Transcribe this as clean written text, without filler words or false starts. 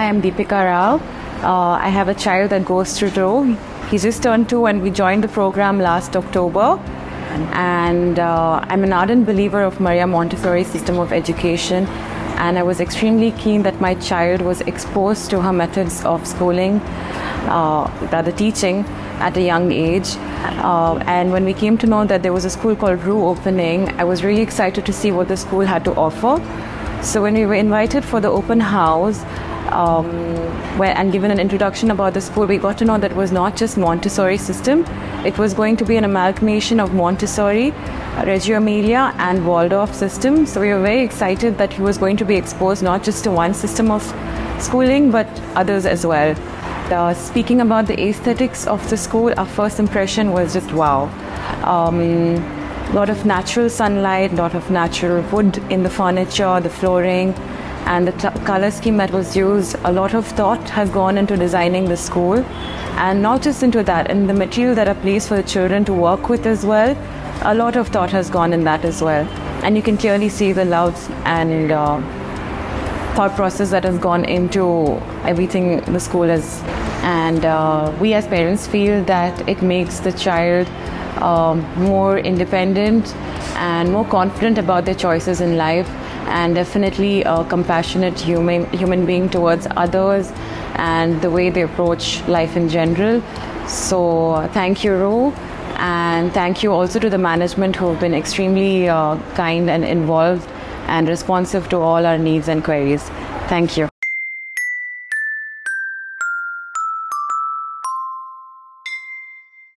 Hi, I'm Deepika Rao. I have a child that goes through Ruh. He just turned 2 and we joined the program last October. And I'm an ardent believer of Maria Montessori system of education. And I was extremely keen that my child was exposed to her methods of schooling, rather teaching, at a young age. And when we came to know that there was a school called Ruh opening, I was really excited to see what the school had to offer. So when we were invited for the open house, and given an introduction about the school, we got to know that it was not just Montessori system. It was going to be an amalgamation of Montessori, Reggio Emilia and Waldorf system. So we were very excited that he was going to be exposed not just to one system of schooling but others as well. Speaking about the aesthetics of the school, our first impression was just wow. A lot of natural sunlight, a lot of natural wood in the furniture, the flooring, and the color scheme that was used. A lot of thought has gone into designing the school, and not just into that, and the material that are placed for the children to work with as well. A lot of thought has gone in that as well, and you can clearly see the love and thought process that has gone into everything the school is. And we as parents feel that it makes the child more independent and more confident about their choices in life, and definitely a compassionate human being towards others and the way they approach life in general. So thank you, Ruh, and thank you also to the management who have been extremely kind and involved and responsive to all our needs and queries. Thank you.